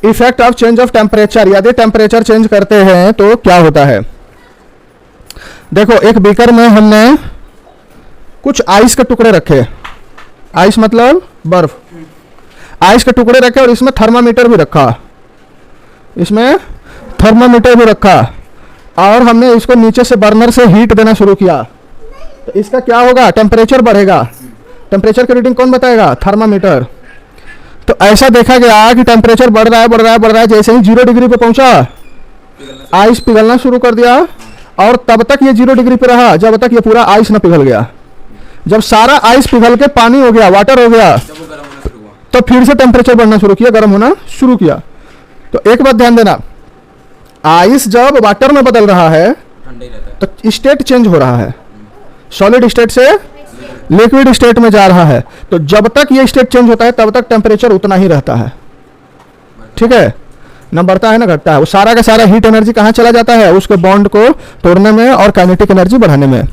Effect of change of temperature, यदि temperature change करते हैं तो क्या होता है। देखो एक बीकर में हमने कुछ आइस के टुकड़े रखे, आइस मतलब बर्फ, आइस के टुकड़े रखे और इसमें थर्मामीटर भी रखा, इसमें थर्मामीटर भी रखा और हमने इसको नीचे से बर्नर से हीट देना शुरू किया तो इसका क्या होगा, टेम्परेचर बढ़ेगा। टेम्परेचर की रीडिंग कौन बताएगा, थर्मामीटर। तो ऐसा देखा गया कि टेम्परेचर बढ़ रहा है बढ़ रहा है बढ़ रहा है, जैसे ही 0 डिग्री पे पहुंचा आइस पिघलना शुरू कर दिया और तब तक ये 0 डिग्री पे रहा जब तक ये पूरा आइस ना पिघल गया। जब सारा आइस पिघल के पानी हो गया, वाटर हो गया, तो फिर से टेम्परेचर बढ़ना शुरू किया, गर्म होना शुरू किया। तो एक बात ध्यान देना, आइस जब वाटर में बदल रहा है तो स्टेट चेंज हो रहा है, सॉलिड स्टेट से लिक्विड स्टेट में जा रहा है। तो जब तक ये स्टेट चेंज होता है तब तक टेम्परेचर उतना ही रहता है, ठीक है, न बढ़ता है ना घटता है। वो सारा का सारा हीट एनर्जी कहाँ चला जाता है, उसके बॉन्ड को तोड़ने में और काइनेटिक एनर्जी बढ़ाने में।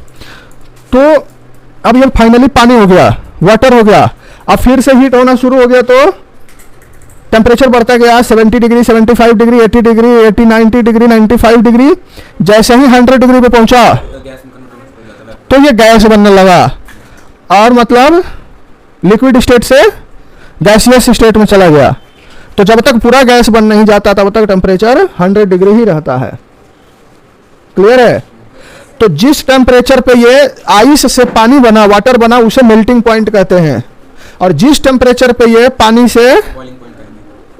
तो अब ये फाइनली पानी हो गया, वाटर हो गया, अब फिर से हीट होना शुरू हो गया तो टेम्परेचर बढ़ता गया 70 degree 75 degree 80 degree 80 90 degree 95 degree. जैसे ही 100 डिग्री पे पहुंचा तो ये गैस बनने लगा और मतलब लिक्विड स्टेट से गैसियस स्टेट में चला गया। तो जब तक पूरा गैस बन नहीं जाता तब तक टेम्परेचर 100 डिग्री ही रहता है। क्लियर है। तो जिस टेम्परेचर पे ये आइस से पानी बना, वाटर बना, उसे मेल्टिंग पॉइंट कहते हैं। और जिस टेम्परेचर पे ये पानी से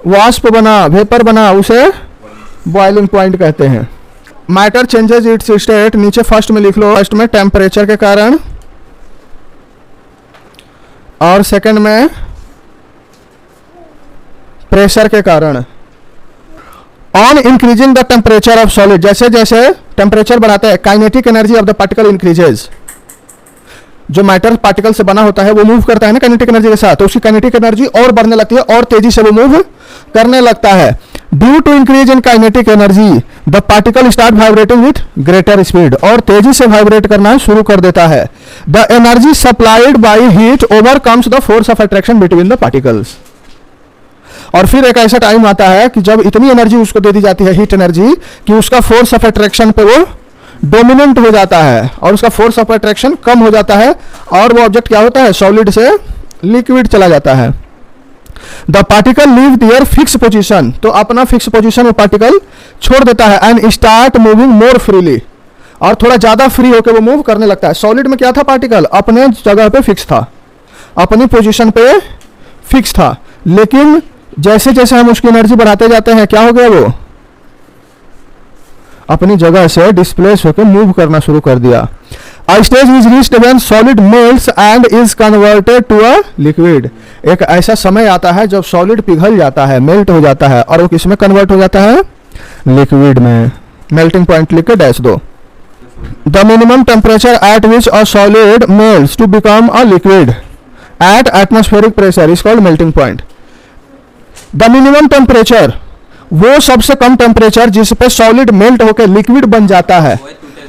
वाष्प बना, वेपर बना, उसे बॉइलिंग पॉइंट कहते हैं। मैटर चेंजेस इट्स स्टेट, नीचे फर्स्ट में लिख लो, फर्स्ट में टेम्परेचर के कारण और सेकंड में प्रेशर के कारण। On increasing the temperature of solid, जैसे जैसे टेम्परेचर बढ़ाते हैं kinetic energy of the particle increases. जो मैटर पार्टिकल से बना होता है वो मूव करता है ना काइनेटिक एनर्जी के साथ, तो उसकी काइनेटिक एनर्जी और बढ़ने लगती है और तेजी से वो मूव करने लगता है। Due to increase in kinetic energy the particle start vibrating with greater speed, और तेजी से वाइब्रेट करना शुरू कर देता है। The energy supplied by heat overcomes the force of attraction between the particles. और फिर एक ऐसा टाइम आता है कि जब इतनी एनर्जी उसको दे दी जाती है, हीट एनर्जी, कि उसका फोर्स ऑफ अट्रैक्शन पे वो डोमिनेंट हो जाता है और उसका फोर्स ऑफ अट्रैक्शन कम हो जाता है और वो ऑब्जेक्ट क्या होता है, सॉलिड से लिक्विड चला जाता है। The particle leave their fix position, तो अपना फिक्स पोजीशन में पार्टिकल छोड़ देता है and start moving more freely, और थोड़ा ज्यादा फ्री होकर वो मूव करने लगता है। सॉलिड में क्या था, पार्टिकल अपने जगह पे फिक्स था, अपनी पोजीशन पे फिक्स था, लेकिन जैसे जैसे हम उसकी एनर्जी बढ़ाते जाते हैं क्या हो गया, वो अपनी जगह से डिस्प्लेस होकर मूव करना शुरू कर दिया। A stage is reached when solid melts and is converted to a liquid। एक ऐसा समय आता है जब सॉलिड पिघल जाता है, मेल्ट हो जाता है और वो किसमें कन्वर्ट हो जाता है, लिक्विड में। मेल्टिंग पॉइंट लिख के डैश दो। The minimum temperature at which a solid melts to become a liquid at atmospheric pressure is called melting point. The minimum temperature, वो सबसे कम टेम्परेचर जिस पे सॉलिड मेल्ट होकर लिक्विड बन जाता है।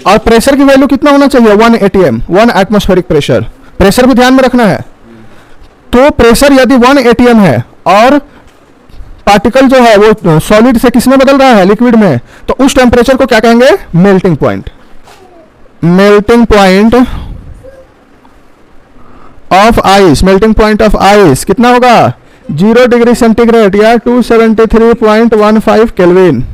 और प्रेशर की वैल्यू कितना होना चाहिए, 1 atm, 1 एटमॉस्फेरिक प्रेशर। प्रेशर भी ध्यान में रखना है। तो प्रेशर यदि 1 atm है और पार्टिकल जो है वो सॉलिड से किसमें बदल रहा है, लिक्विड में, तो उस टेम्परेचर को क्या कहेंगे, melting point. Melting point of ice, melting point of ice कितना होगा, 0 डिग्री सेंटीग्रेड या 273.15 केल्विन।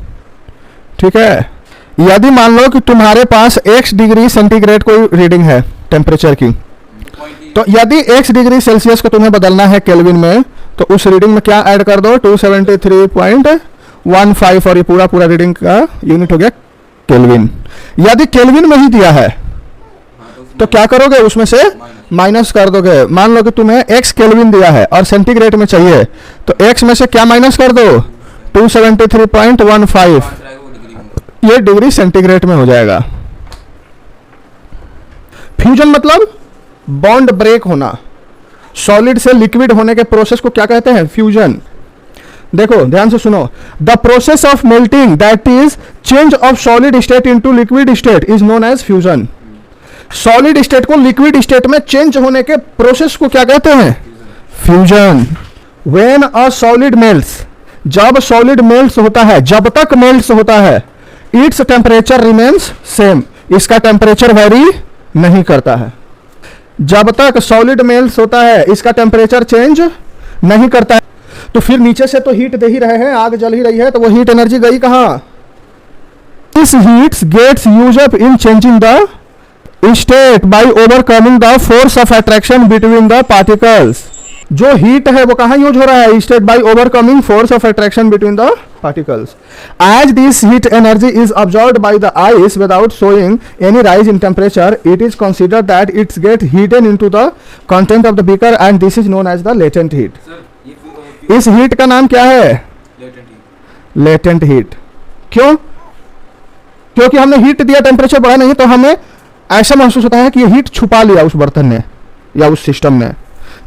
ठीक है। यदि मान लो कि तुम्हारे पास x डिग्री सेंटीग्रेड कोई रीडिंग है टेम्परेचर की, तो यदि x डिग्री सेल्सियस को तुम्हें बदलना है केल्विन में, तो उस रीडिंग में क्या ऐड कर दो, 273.15, और ये पूरा पूरा रीडिंग का यूनिट हो गया केल्विन। यदि केल्विन में ही दिया है तो क्या करोगे, उसमें से माइनस कर दोगे। मान लो कि तुम्हें x केल्विन दिया है और सेंटीग्रेड में चाहिए, तो x में से क्या माइनस कर दो, 273.15, ये डिग्री सेंटीग्रेड में हो जाएगा। फ्यूजन मतलब बॉन्ड ब्रेक होना, सॉलिड से लिक्विड होने के प्रोसेस को क्या कहते हैं, फ्यूजन। देखो ध्यान से सुनो, the process of melting that is change of solid state into liquid state is known as fusion. Solid state को लिक्विड स्टेट में चेंज होने के प्रोसेस को क्या कहते हैं, fusion. When a solid melts, जब सॉलिड मेल्ट्स होता है, जब तक मेल्ट्स होता है, इट्स टेम्परेचर रिमेन्स सेम, इसका टेम्परेचर वेरी नहीं करता है। जब तक सॉलिड मेल्ट्स होता है इसका टेम्परेचर चेंज नहीं करता है। तो फिर नीचे से तो हीट दे ही रहे हैं, आग जल ही रही है, तो वो हीट एनर्जी गई कहां? This heats gets use up in changing the state by overcoming the force of attraction between the particles. जो हीट है वो कहां यूज हो रहा है? State by overcoming force of attraction between the particles. As this heat energy is absorbed by the ice without showing any rise in temperature, it is considered that it gets heated into the content of the beaker and this is known as the latent heat. Sir, इस heat का नाम क्या है? Latent heat. क्यों? क्योंकि हमने heat दिया, temperature बढ़ा नहीं, तो हमें ऐसा महसूस होता है कि हीट छुपा लिया उस बर्तन ने या उस सिस्टम ने,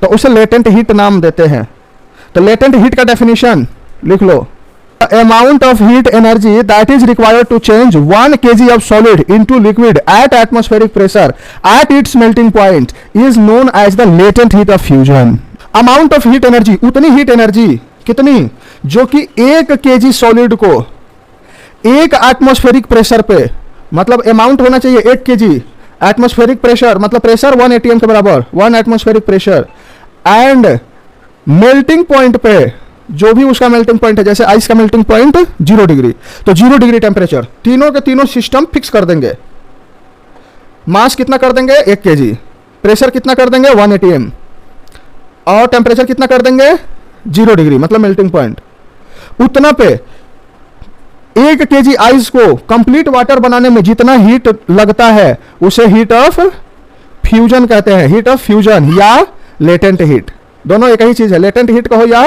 तो उसे लेटेंट हीट नाम देते हैं। तो लेटेंट हीट का डेफिनेशन लिख लो। Amount of heat energy that is required to change 1 kg of solid into liquid at atmospheric pressure at its melting point is known as the latent heat of fusion. Amount of heat energy, उतनी heat energy कितनी? जो कि 1 kg solid को 1 atmospheric pressure पे, मतलब amount होना चाहिए 1 kg, atmospheric pressure मतलब प्रेशर 1 atm के बराबर, 1 atmospheric pressure, and melting point पे जो भी उसका मेल्टिंग पॉइंट है, जैसे आइस का मेल्टिंग पॉइंट 0 डिग्री, तो 0 डिग्री टेम्परेचर, तीनों के तीनों सिस्टम फिक्स कर देंगे। मास कितना कर देंगे? 1 केजी, प्रेशर कितना कर देंगे? 1 atm, और टेम्परेचर कितना कर देंगे? 0 डिग्री मतलब मेल्टिंग पॉइंट। उतना पे 1 केजी आइस को कंप्लीट वाटर बनाने में जितना हीट लगता है उसे हीट ऑफ फ्यूजन कहते हैं। हीट ऑफ फ्यूजन या लेटेंट हीट, दोनों एक ही चीज है। लेटेंट हीट कहो या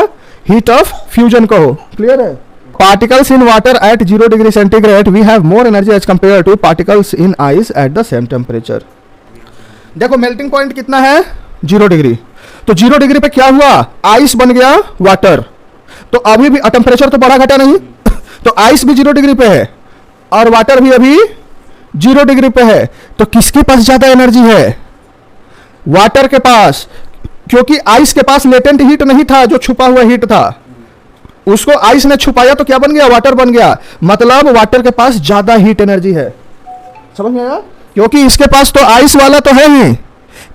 हीट ऑफ फ्यूजन कहो। क्लियर है? Particles in water at 0 degree centigrade we have more energy as compared to particles in ice at the same temperature. देखो मेल्टिंग पॉइंट कितना है? 0 डिग्री। तो 0 डिग्री पे क्या हुआ? आइस बन गया वाटर। तो अभी भी टेम्परेचर तो बढ़ा घटा नहीं तो आइस भी 0 डिग्री पे है और वाटर भी अभी 0 डिग्री पे है। तो किसके पास ज्यादा एनर्जी है? वाटर के पास, क्योंकि आइस के पास लेटेंट हीट नहीं था, जो छुपा हुआ हीट था उसको आइस ने छुपाया तो क्या बन गया? वाटर बन गया। मतलब वाटर के पास ज्यादा हीट एनर्जी है। समझ में आया? क्योंकि इसके पास तो आइस वाला तो है ही,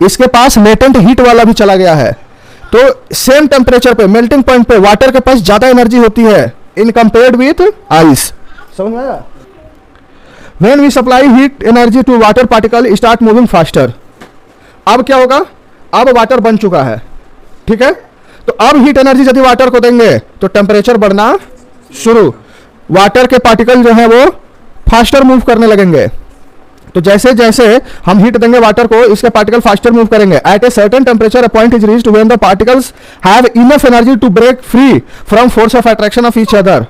इसके पास लेटेंट हीट वाला भी चला गया है। तो सेम टेम्परेचर पे, मेल्टिंग पॉइंट पे वाटर के पास ज्यादा एनर्जी होती है इन कंपेयर्ड विथ आइस। समझ में आया? When we supply heat energy to water particle start moving faster. अब क्या होगा? अब वाटर बन चुका है, ठीक है? तो अब हीट एनर्जी यदि वाटर को देंगे तो टेम्परेचर बढ़ना शुरू, वाटर के पार्टिकल जो है वो फास्टर मूव करने लगेंगे। तो जैसे जैसे हम हीट देंगे वाटर को, इसके पार्टिकल फास्टर मूव करेंगे। At a certain temperature a point is reached when the particles have enough energy to break free from force of attraction of each other.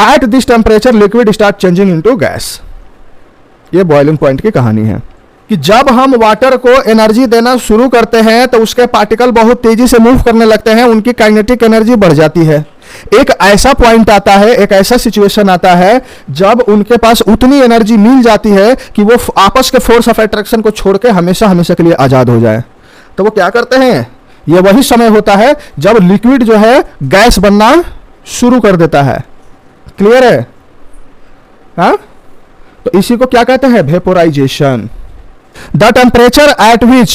At this temperature liquid start changing into gas. ये boiling point की कहानी है कि जब हम water को energy देना शुरू करते हैं तो उसके पार्टिकल बहुत तेजी से मूव करने लगते हैं, उनकी काइनेटिक एनर्जी बढ़ जाती है। एक ऐसा पॉइंट आता है, एक ऐसा सिचुएशन आता है जब उनके पास उतनी एनर्जी मिल जाती है कि वो आपस के फोर्स ऑफ अट्रैक्शन को छोड़ के हमेशा हमेशा के लिए आजाद हो जाए। तो वो क्या करते हैं? ये वही समय होता है जब लिक्विड जो है गैस बनना शुरू कर देता है। क्लियर है? हाँ, तो इसी को क्या कहते हैं? Vaporisation. The temperature at which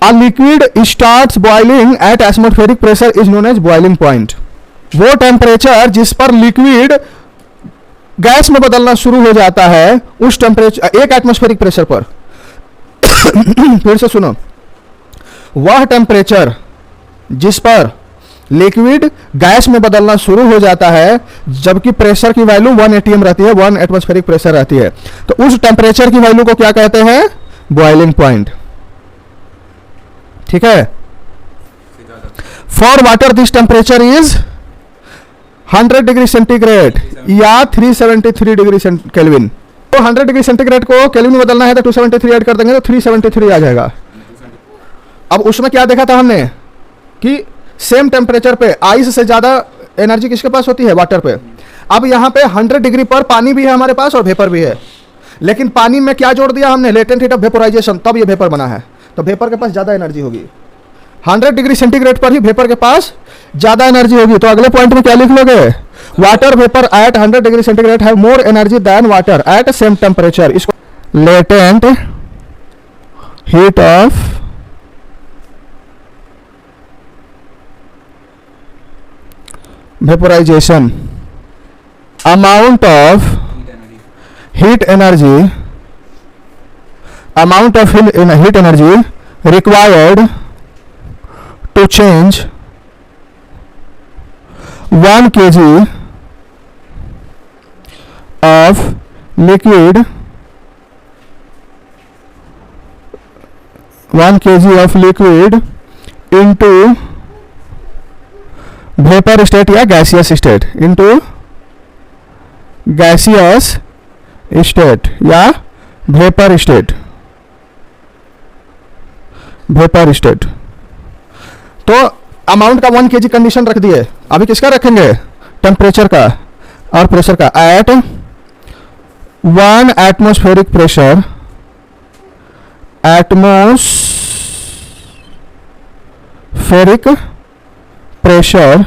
a liquid starts boiling at atmospheric pressure is known as boiling point. वो टेम्परेचर जिस पर लिक्विड गैस में बदलना शुरू हो जाता है उस टेम्परेचर, 1 एटमॉस्फेरिक प्रेशर पर फिर से सुनो, वह टेम्परेचर जिस पर लिक्विड गैस में बदलना शुरू हो जाता है, जबकि प्रेशर की वैल्यू 1 atm रहती है, 1 एटमॉस्फेरिक प्रेशर रहती है, तो उस टेम्परेचर की वैल्यू को क्या कहते हैं? Boiling point. ठीक है? For water this temperature is 100 degree centigrade या 373 डिग्री केल्विन। तो 100 डिग्री सेंटीग्रेड को केल्विन में बदलना है तो 273 ऐड कर देंगे तो 373 आ जाएगा। अब उसमें क्या देखा था हमने कि सेम टेम्परेचर पे आइस से ज्यादा एनर्जी किसके पास होती है? वाटर पे। अब यहाँ पे 100 डिग्री पर पानी भी है हमारे पास और वेपर भी है, लेकिन पानी में क्या जोड़ दिया हमने? लेटेंट हीट ऑफ वेपोराइजेशन, तब ये वेपर बना है। तो वेपर के पास ज्यादा एनर्जी होगी। 100 डिग्री सेंटीग्रेड पर ही वेपर के पास ज्यादा एनर्जी होगी। तो अगले पॉइंट में क्या लिख लोगे, water vapour at 100 degree centigrade have more energy than water at same temperature. इसको latent heat of vaporisation, amount of heat energy required to change 1 kg of liquid into vapor state या gaseous state, into gaseous state या vapour state. तो amount का 1 kg condition रख दिए, अभी किसका रखेंगे, टेम्परेचर का और प्रेशर का। एट 1 एटमॉस्फेरिक प्रेशर,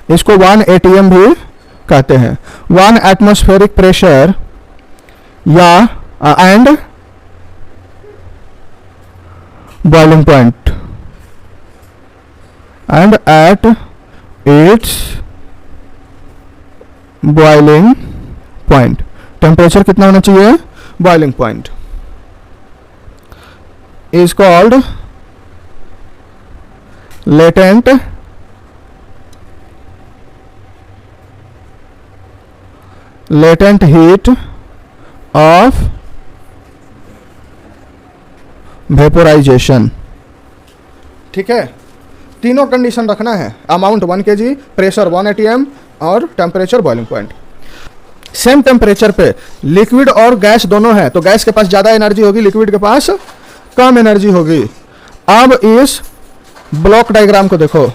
इसको 1 atm भी कहते हैं। 1 एटमॉस्फेरिक प्रेशर या and boiling point, and at its boiling point, temperature कितना होना चाहिए, boiling point, is called latent heat of vaporisation. ठीक है, तीनों कंडीशन रखना है, अमाउंट 1 kg, प्रेशर 1 atm और temperature boiling point. Same temperature पे लिक्विड और गैस दोनों है, तो गैस के पास ज्यादा एनर्जी होगी, लिक्विड के पास कम एनर्जी होगी। अब इस ब्लॉक डायग्राम को देखो,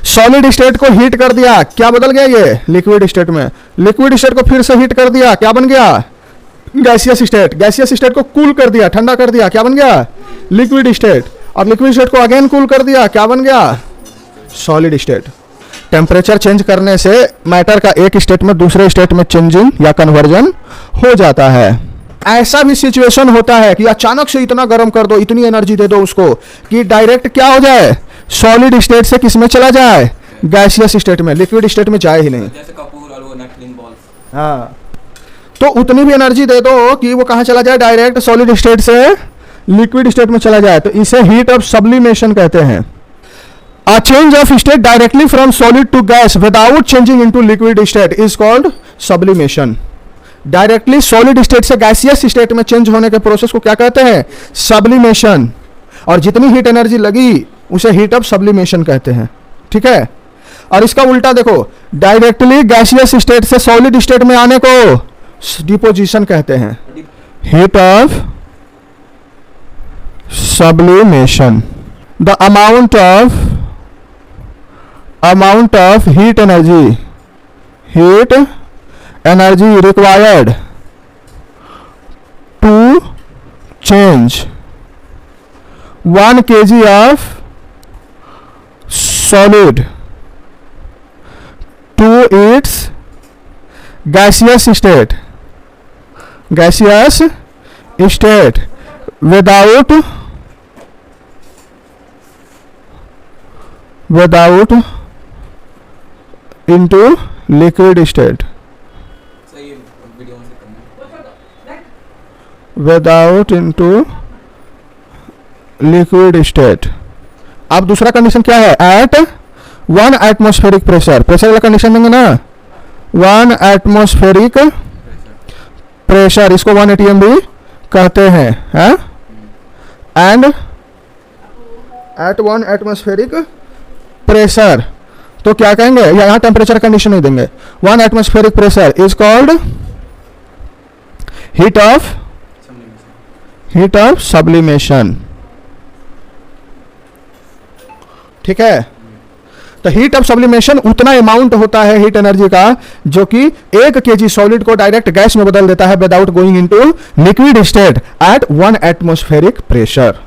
सॉलिड स्टेट को हीट कर दिया, क्या बदल गया, ये लिक्विड स्टेट में। लिक्विड स्टेट को फिर से हीट कर दिया, क्या बन गया, गैसियस स्टेट। गैसियस स्टेट को कूल कर दिया, ठंडा कर दिया, क्या बन गया, लिक्विड स्टेट। अब लिक्विड स्टेट को अगेन कूल कर दिया, क्या बन गया, सॉलिड स्टेट। टेम्परेचर चेंज करने से मैटर का एक स्टेट में दूसरे स्टेट में चेंजिंग या कन्वर्जन हो जाता है। ऐसा भी सिचुएशन होता है कि अचानक से इतना गर्म कर दो, इतनी एनर्जी दे दो उसको कि डायरेक्ट क्या हो जाए, सॉलिड स्टेट से किस में चला जाए, गैसियस स्टेट में, लिक्विड स्टेट में जाए ही नहीं। जैसे कपूर और वो नटलिंग बॉल्स। हाँ, तो उतनी भी एनर्जी दे दो कि वो कहाँ चला जाए, डायरेक्ट सॉलिड स्टेट से लिक्विड स्टेट में चला जाए, तो इसे हीट ऑफ सब्लिमेशन कहते हैं। A change of state directly from solid to gas without changing into liquid state is called sublimation. Directly solid state से गैसियस स्टेट में चेंज होने के प्रोसेस को क्या कहते हैं, सब्लिमेशन। और जितनी हीट एनर्जी लगी उसे हीट ऑफ सब्लिमेशन कहते हैं। ठीक है, और इसका उल्टा देखो, डायरेक्टली गैसियस स्टेट से सॉलिड स्टेट में आने को डिपोजिशन कहते हैं, heat of sublimation. The amount of heat energy required to change 1 kg of solid to its gaseous state without into liquid state, without into liquid state. अब दूसरा condition क्या है, एट 1 एटमॉस्फेरिक प्रेशर, प्रेशर वाला condition देंगे ना, 1 atmospheric pressure, इसको 1 atm भी कहते हैं, एंड एट 1 एटमॉस्फेरिक प्रेशर, तो क्या कहेंगे, यहाँ टेम्परेचर कंडीशन नहीं देंगे, 1 atmospheric pressure is called heat of sublimation. ठीक है, तो हीट ऑफ सब्लिमेशन उतना अमाउंट होता है हीट एनर्जी का जो कि 1 kg सॉलिड को डायरेक्ट गैस में बदल देता है without going into liquid state at 1 atmospheric pressure.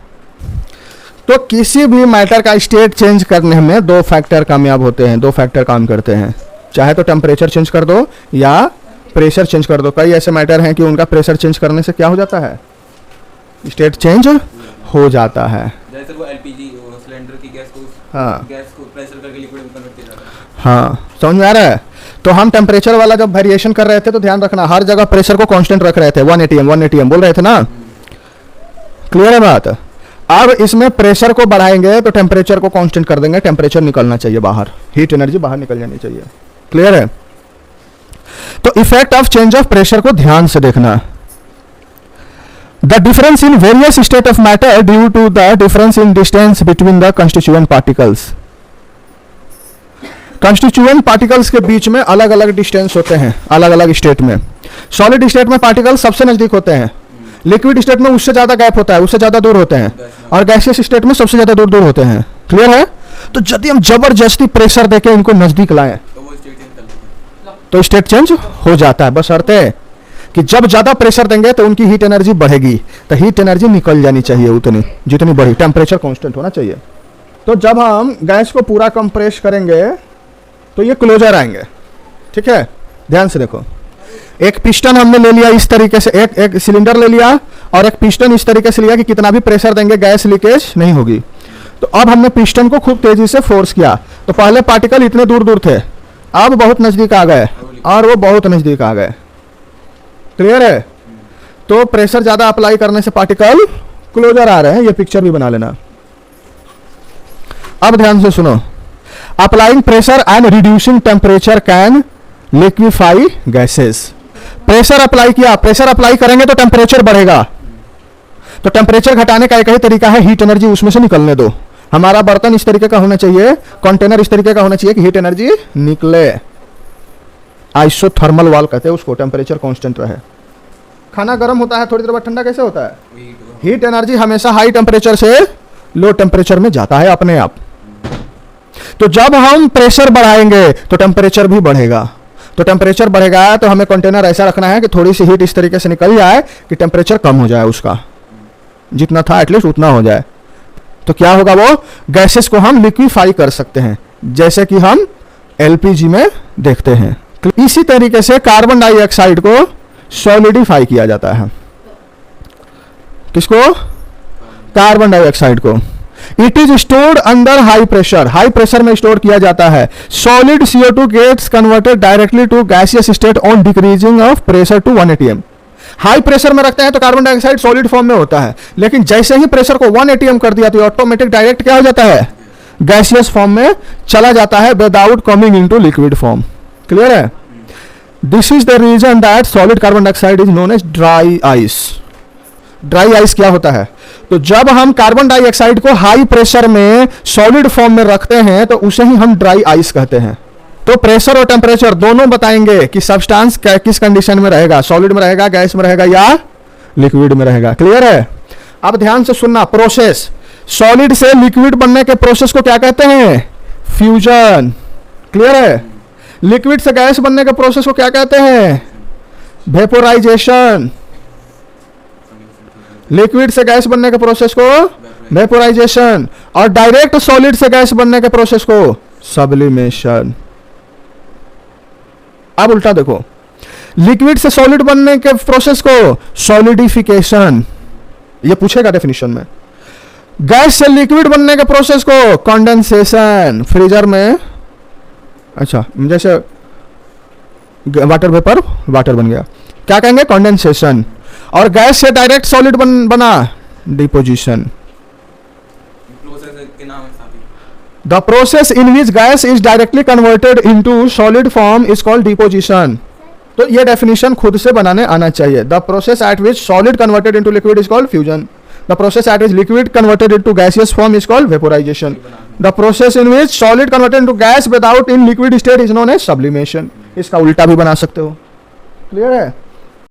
तो किसी भी मैटर का स्टेट चेंज करने में दो फैक्टर कामयाब होते हैं, दो फैक्टर काम करते हैं। चाहे तो टेम्परेचर चेंज कर दो या प्रेशर चेंज कर दो। कई ऐसे मैटर हैं कि उनका प्रेशर चेंज करने से क्या हो जाता है, स्टेट चेंज हो जाता है। जैसे वो एलपीजी सिलेंडर की गैस को हाँ गैस को प्रेशर करके लिक्विड में कन्वर्ट किया जाता है। हाँ, समझ में आ रहा है। तो हम टेम्परेचर वाला जब वेरिएशन कर रहे थे तो ध्यान रखना, हर जगह प्रेशर को कांस्टेंट रख रहे थे, 1 atm 1 atm बोल रहे थे ना। क्लियर है बात। अब इसमें प्रेशर को बढ़ाएंगे तो टेम्परेचर को कांस्टेंट कर देंगे, टेम्परेचर निकलना चाहिए बाहर, हीट एनर्जी बाहर निकल जानी चाहिए। क्लियर है। तो effect of change of pressure को ध्यान से देखना। The difference in various state of matter due to the difference in distance between the constituent particles. Constituent particles के बीच में अलग अलग डिस्टेंस होते हैं, अलग अलग स्टेट में। सॉलिड स्टेट में पार्टिकल सबसे नजदीक होते हैं, लिक्विड स्टेट में उससे ज्यादा गैप होता है, उससे ज्यादा दूर होते हैं, और गैसियस स्टेट में सबसे ज्यादा दूर दूर होते हैं। क्लियर है। तो यदि हम जबरदस्ती प्रेशर देके इनको नजदीक लाएं तो वो स्टेट चेंज कर लेते हैं। तो स्टेट चेंज हो जाता है, बस शर्त है कि जब ज्यादा प्रेशर देंगे तो उनकी हीट एनर्जी बढ़ेगी, तो हीट एनर्जी निकल जानी चाहिए उतनी जितनी बढ़ी, टेम्परेचर कांस्टेंट होना चाहिए। तो जब हम गैस को पूरा कंप्रेस करेंगे तो ये क्लोजर आएंगे। ठीक है, ध्यान से देखो। एक पिस्टन हमने ले लिया इस तरीके से, एक सिलेंडर ले लिया और एक पिस्टन इस तरीके से लिया कि कितना भी प्रेशर देंगे गैस लीकेज नहीं होगी। तो अब हमने पिस्टन को खूब तेजी से फोर्स किया, तो पहले पार्टिकल इतने दूर दूर थे, अब बहुत नजदीक आ गए और वो बहुत नजदीक आ गए। क्लियर है। तो प्रेशर ज्यादा अप्लाई करने से पार्टिकल क्लोजर आ रहे हैं, ये पिक्चर भी बना लेना। अब ध्यान से सुनो। Applying pressure and reducing temperature can liquefy gases. Pressure apply किया, प्रेशर अप्लाई करेंगे तो टेम्परेचर बढ़ेगा, तो टेम्परेचर घटाने का एक ही तरीका है, हीट एनर्जी उसमें से निकलने दो। हमारा बर्तन इस तरीके का होना चाहिए, कंटेनर इस तरीके का होना चाहिए कि हीट एनर्जी निकले। आइसोथर्मल वाल कहते हैं उसको, टेम्परेचर कांस्टेंट रहे। खाना गर्म होता है, थोड़ी देर बाद ठंडा कैसे होता है, हीट एनर्जी हमेशा हाई टेम्परेचर से लो टेम्परेचर में जाता है अपने आप। तो जब हम प्रेशर बढ़ाएंगे तो टेम्परेचर भी बढ़ेगा, तो टेम्परेचर बढ़ेगा तो हमें कंटेनर ऐसा रखना है कि थोड़ी सी हीट इस तरीके से निकल जाए कि टेम्परेचर कम हो जाए, उसका जितना था एटलीस्ट उतना हो जाए। तो क्या होगा, वो गैसेस को हम लिक्विफाई कर सकते हैं, जैसे कि हम एलपीजी में देखते हैं। इसी तरीके से कार्बन डाइऑक्साइड को सॉलिडिफाई किया जाता है। किसको, कार्बन डाइऑक्साइड को। It is stored under high pressure, high pressure में स्टोर किया जाता है। Solid CO2 gets converted directly to gaseous state on decreasing of pressure to 1 atm। High pressure में रखते हैं तो कार्बन डाइऑक्साइड सॉलिड फॉर्म में होता है, लेकिन जैसे ही प्रेशर को 1 atm कर दिया तो ऑटोमेटिक डायरेक्ट क्या हो जाता है, गैसियस फॉर्म में चला जाता है without coming into liquid form. Clear है। This is the reason that solid carbon dioxide is known as dry ice. Dry ice क्या होता है, तो जब हम कार्बन डाइऑक्साइड को हाई प्रेशर में सॉलिड फॉर्म में रखते हैं तो उसे ही हम ड्राई आइस कहते हैं। तो प्रेशर और टेम्परेचर दोनों बताएंगे कि सब्सटेंस किस कंडीशन में रहेगा, सॉलिड में रहेगा, गैस में रहेगा या लिक्विड में रहेगा। क्लियर है। अब ध्यान से सुनना, प्रोसेस, सॉलिड से लिक्विड बनने के प्रोसेस को क्या कहते हैं, फ्यूजन। क्लियर है। लिक्विड से गैस बनने के प्रोसेस को क्या कहते हैं, वेपोराइजेशन। लिक्विड से गैस बनने के प्रोसेस को वेपोराइजेशन, और डायरेक्ट सॉलिड से गैस बनने के प्रोसेस को सब्लिमेशन। अब उल्टा देखो, लिक्विड से सॉलिड बनने के प्रोसेस को सॉलिडिफिकेशन, ये पूछेगा डेफिनेशन में। गैस से लिक्विड बनने के प्रोसेस को कंडेंसेशन, फ्रीजर में, अच्छा जैसे वाटर वेपर, वाटर बन गया, क्या कहेंगे, कंडेंसेशन। और गैस से डायरेक्ट सॉलिड बना, deposition. The process in which gas is directly converted into solid form is called deposition. तो ये डेफिनेशन खुद से बनाने आना चाहिए। The process at which solid converted into liquid is called fusion. The process at which liquid converted into gaseous form is called vaporization. The process in which solid converted into gas without in liquid state is known as sublimation. इसका उल्टा भी बना सकते हो। Clear है।